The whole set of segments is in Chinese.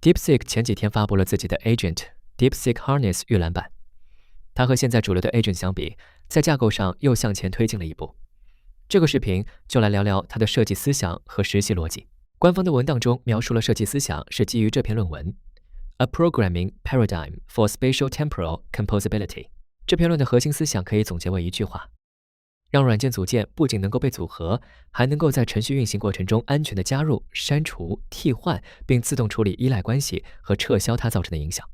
DeepSeek 前几天发布了自己的 Agent DeepSeek Harness 预览版，它和现在主流的 Agent 相比，在架构上又向前推进了一步。这个视频就来聊聊它的设计思想和实习逻辑。官方的文档中描述了设计思想是基于这篇论文 A Programming Paradigm for Spatial Temporal Composability。 这篇论的核心思想可以总结为一句话：让软件组件不仅能够被组合，还能够在程序运行过程中安全地加入、删除、替换，并自动处理依赖关系和撤销它造成的影响。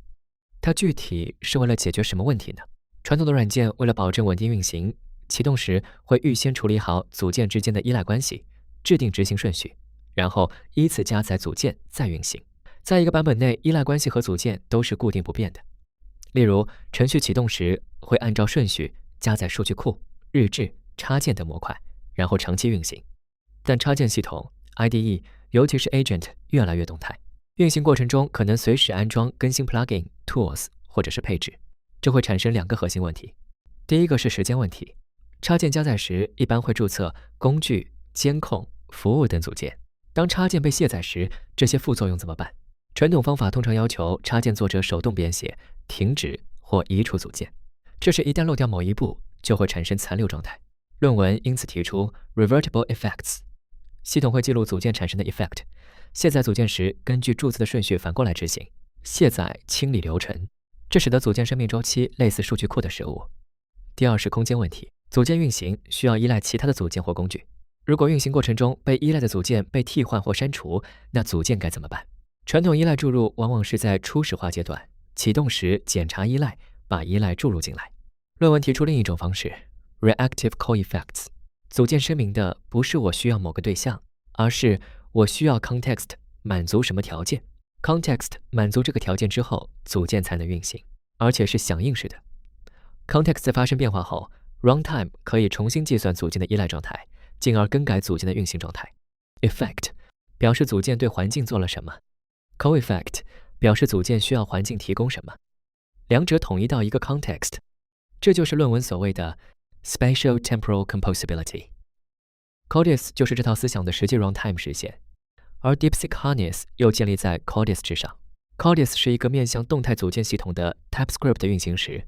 它具体是为了解决什么问题呢？传统的软件为了保证稳定运行，启动时会预先处理好组件之间的依赖关系，制定执行顺序，然后依次加载组件再运行。在一个版本内，依赖关系和组件都是固定不变的。例如，程序启动时会按照顺序加载数据库、日志、插件等模块，然后长期运行。但插件系统 IDE 尤其是 Agent 越来越动态，运行过程中可能随时安装更新 Plugin、Tools 或者是配置，这会产生两个核心问题。第一个是时间问题，插件加载时一般会注册工具、监控、服务等组件，当插件被卸载时，这些副作用怎么办？传统方法通常要求插件作者手动编写、停止或移除组件，这时一旦漏掉某一步，就会产生残留状态。论文因此提出 Revertible Effects， 系统会记录组件产生的 effect， 卸载组件时根据注册的顺序反过来执行卸载清理流程，这使得组件生命周期类似数据库的实物。第二是空间问题，组件运行需要依赖其他的组件或工具，如果运行过程中被依赖的组件被替换或删除，那组件该怎么办？传统依赖注入往往是在初始化阶段，启动时检查依赖，把依赖注入进来。论文提出另一种方式 Reactive Call Effects， 组件声明的不是我需要某个对象，而是我需要 context 满足什么条件， context 满足这个条件之后，组件才能运行，而且是响应式的。 context 发生变化后， runtime 可以重新计算组件的依赖状态，进而更改组件的运行状态。 Effect 表示组件对环境做了什么， Call Effect 表示组件需要环境提供什么，两者统一到一个 context， 这就是论文所谓的 Spatial Temporal Composability。 Codis 就是这套思想的实际 runtime 实现，而 DeepSeek Harness 又建立在 Codis 之上。 Codis 是一个面向动态组件系统的 TypeScript 运行时，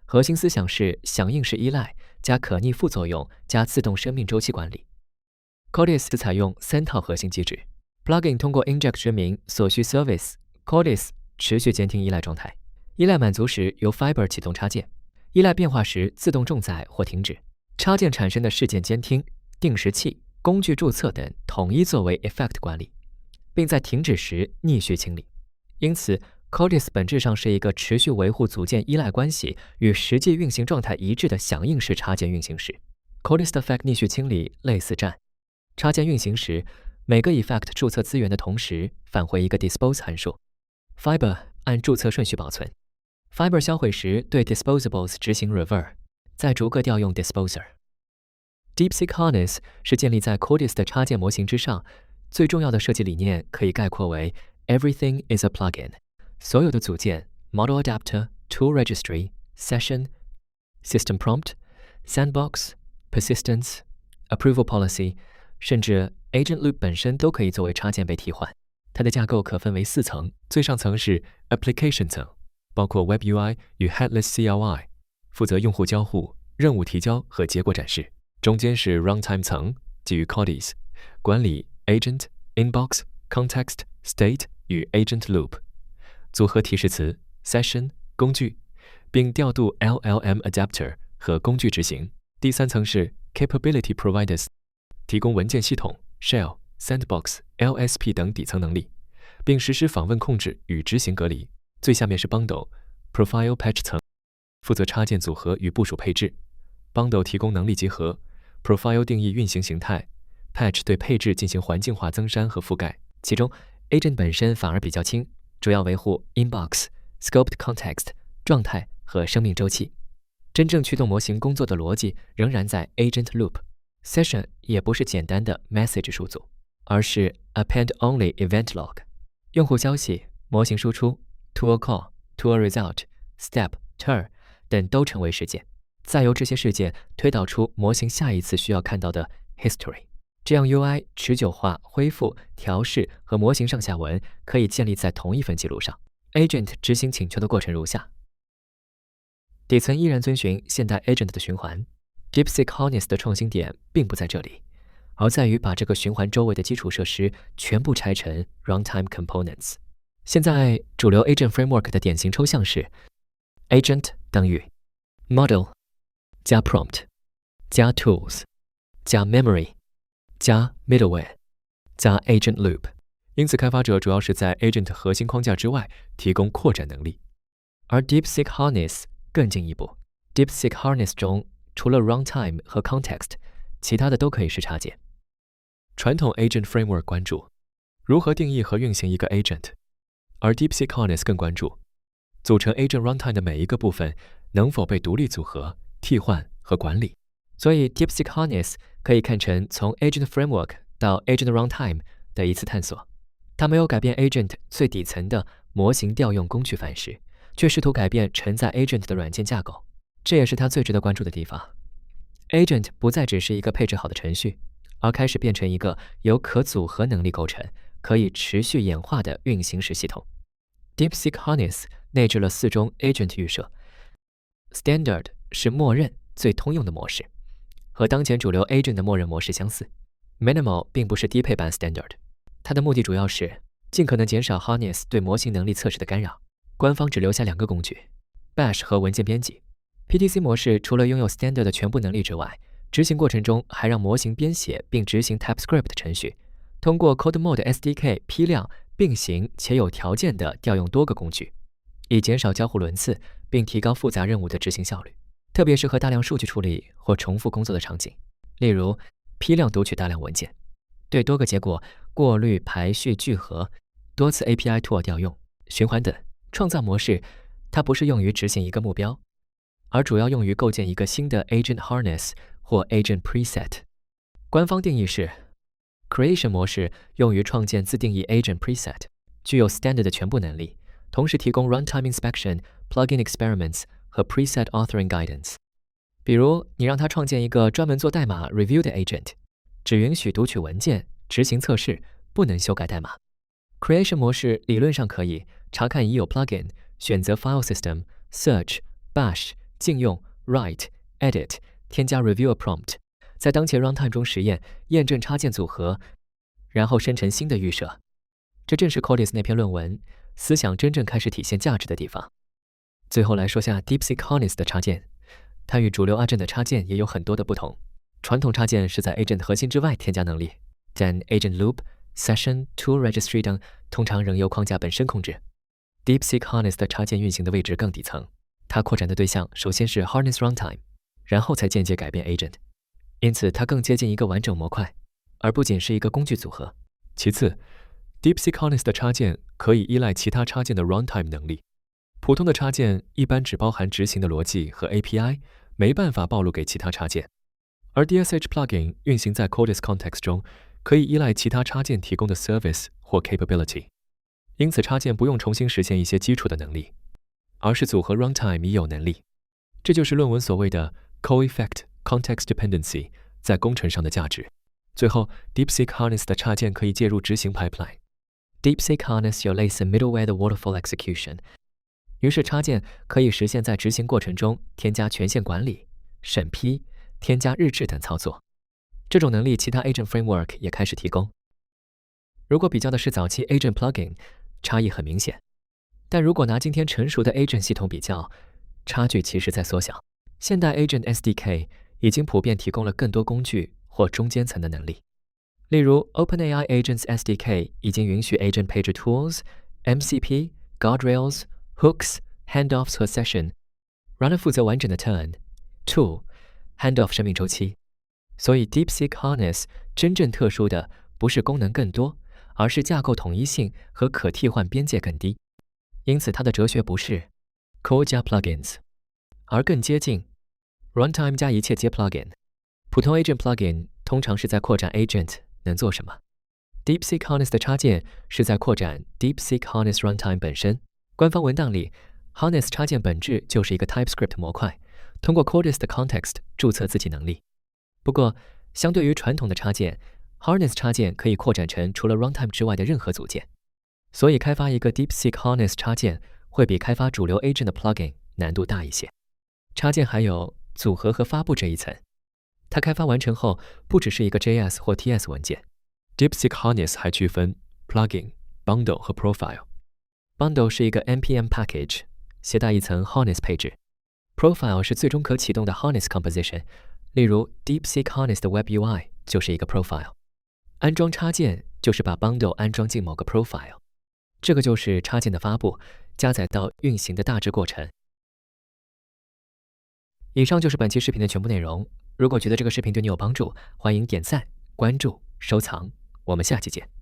核心思想是响应式依赖加可逆副作用加自动生命周期管理。 Codis 采用3套核心机制， Plugin 通过 inject 声明所需 service， Codis 持续监听依赖状态，依赖满足时由 Fiber 启动插件，依赖变化时自动重载或停止，插件产生的事件监听、定时器、工具注册等统一作为 effect 管理，并在停止时逆序清理。因此 Codis 本质上是一个持续维护组件依赖关系与实际运行状态一致的响应式插件运行时。 Codis 的 effect 逆序清理类似站，插件运行时，每个 effect 注册资源的同时返回一个 dispose 函数， Fiber 按注册顺序保存， Fiber 销毁时对 disposables 执行 revert， 再逐个调用 disposer。 DeepSeek Harness 是建立在 Codis 的插件模型之上，最重要的设计理念可以概括为 Everything is a plugin， 所有的组件 Model Adapter、Tool Registry、Session、System Prompt、Sandbox、Persistence、Approval Policy， 甚至 Agent Loop 本身都可以作为插件被替换。它的架构可分为4层，最上层是 Application 层，包括 Web UI 与 Headless CLI， 负责用户交互、任务提交和结果展示。中间是 Runtime 层，基于 Codis， 管理 Agent、Inbox、Context、State 与 Agent Loop， 组合提示词 Session、工具，并调度 LLM Adapter 和工具执行。第3层是 Capability Providers， 提供文件系统 Shell、Sandbox、LSP 等底层能力，并实施访问控制与执行隔离。最下面是 Bundle、Profile Patch 层，负责插件组合与部署配置。Bundle 提供能力集合， Profile 定义运行形态， Patch 对配置进行环境化增删和覆盖。其中 Agent 本身反而比较轻，主要维护 Inbox、Scoped Context、状态和生命周期。真正驱动模型工作的逻辑仍然在 Agent Loop。Session 也不是简单的 message 数组，而是 append-only event log， 用户消息、模型输出、tool call、tool result、step、turn 等都成为事件，再由这些事件推导出模型下一次需要看到的 history。这样 UI 持久化、恢复、调试和模型上下文可以建立在同一份记录上。Agent 执行请求的过程如下：底层依然遵循现代 Agent 的循环。DeepSeek Harness 的创新点并不在这里，而在于把这个循环周围的基础设施全部拆成 Runtime Components。现在主流 Agent Framework 的典型抽象是 Agent 等于 Model 加 Prompt 加 Tools 加 Memory 加 Middleware 加 Agent Loop。因此，开发者主要是在 Agent 核心框架之外提供扩展能力。而 DeepSeek Harness 更进一步 ，DeepSeek Harness 中除了 Runtime 和 Context， 其他的都可以是插件。传统 Agent Framework 关注如何定义和运行一个 Agent， 而 DeepSeek Harness 更关注组成 Agent Runtime 的每一个部分能否被独立组合、替换和管理。所以 DeepSeek Harness 可以看成从 Agent Framework 到 Agent Runtime 的一次探索。它没有改变 Agent 最底层的模型调用工具范式，却试图改变承载 Agent 的软件架构。这也是它最值得关注的地方。Agent 不再只是一个配置好的程序，而开始变成一个由可组合能力构成、可以持续演化的运行时系统。DeepSeek Harness 内置了4种 Agent 预设。Standard 是默认最通用的模式，和当前主流 Agent 的默认模式相似。Minimal 并不是低配版 Standard。它的目的主要是尽可能减少 Harness 对模型能力测试的干扰。官方只留下2个工具 ：Bash 和文件编辑。PTC 模式除了拥有 Standard 的全部能力之外，执行过程中还让模型编写并执行 TypeScript 程序，通过 CodeMode SDK 批量、并行且有条件地调用多个工具，以减少交互轮次，并提高复杂任务的执行效率，特别是和大量数据处理或重复工作的场景，例如批量读取大量文件。对多个结果过滤、排序、聚合，多次 API tool 调用、循环等。创造模式它不是用于执行一个目标，而主要用于构建一个新的 Agent Harness 或 Agent Preset。官方定义是 Creation 模式用于创建自定义 Agent Preset， 具有 Standard 的全部能力，同时提供 Runtime Inspection、Plugin Experiments 和 Preset Authoring Guidance。比如，你让它创建一个专门做代码 Review 的 Agent，只允许读取文件、执行测试，不能修改代码。Creation 模式理论上可以查看已有 plugin， 选择 File System、Search、Bash、禁用、Write、Edit， 添加 Reviewer Prompt， 在当前 Runtime 中实验、验证插件组合，然后生成新的预设。这正是 Codis 那篇论文思想真正开始体现价值的地方。最后来说下 DeepSeek Harness 的插件，它与主流 Agent 的插件也有很多的不同。传统插件是在 Agent 核心之外添加能力，但 Agent Loop、Session、Tool Registry 等通常仍由框架本身控制。DeepSeek Harness 的插件运行的位置更底层，它扩展的对象首先是 Harness Runtime， 然后才间接改变 Agent， 因此它更接近一个完整模块，而不仅是一个工具组合。其次 ，DeepSeek Harness 的插件可以依赖其他插件的 Runtime 能力。普通的插件一般只包含执行的逻辑和 API， 没办法暴露给其他插件。而 DSH Plugin 运行在 Codis Context 中，可以依赖其他插件提供的 Service 或 Capability， 因此插件不用重新实现一些基础的能力，而是组合 Runtime 已有能力。这就是论文所谓的 Co-Effect Context Dependency 在工程上的价值。最后 ，DeepSeek Harness 的插件可以介入执行 Pipeline。DeepSeek Harness 有类似 Middleware 的 Waterfall Execution， 于是插件可以实现在执行过程中添加权限管理、审批、添加日志等操作。这种能力其他 Agent Framework 也开始提供。如果比较的是早期 Agent Plugin， 差异很明显。但如果拿今天成熟的 Agent 系统比较，差距其实在缩小。现代 Agent SDK 已经普遍提供了更多工具或中间层的能力。例如 OpenAI Agents SDK 已经允许 Agent Pager Tools、MCP、Guardrails、Hooks、Handoffs 和 Session， 让它负责完整的 Turn、Tool、Handoff 生命周期。所以 DeepSeek Harness 真正特殊的不是功能更多，而是架构统一性和可替换边界更低。因此它的哲学不是 Core 加 Plugins， 而更接近 Runtime 加一切接 Plugin。普通 Agent Plugin 通常是在扩展 Agent 能做什么。DeepSeek Harness 的插件是在扩展 DeepSeek Harness Runtime 本身。官方文档里 Harness 插件本质就是一个 TypeScript 模块，通过 Codis 的 Context 注册自己能力。不过，相对于传统的插件 Harness 插件可以扩展成除了 runtime 之外的任何组件，所以开发一个 DeepSeek Harness 插件会比开发主流 agent 的 plugin 难度大一些。插件还有组合和发布这一层，它开发完成后不只是一个 JS 或 TS 文件。DeepSeek Harness 还区分 plugin、bundle 和 profile。Bundle 是一个 npm package， 携带一层 Harness 配置。Profile 是最终可启动的 Harness composition， 例如 DeepSeek Harness 的 Web UI 就是一个 profile。安装插件就是把 bundle 安装进某个 profile， 这个就是插件的发布、加载到运行的大致过程。以上就是本期视频的全部内容。如果觉得这个视频对你有帮助，欢迎点赞、关注、收藏。我们下期见。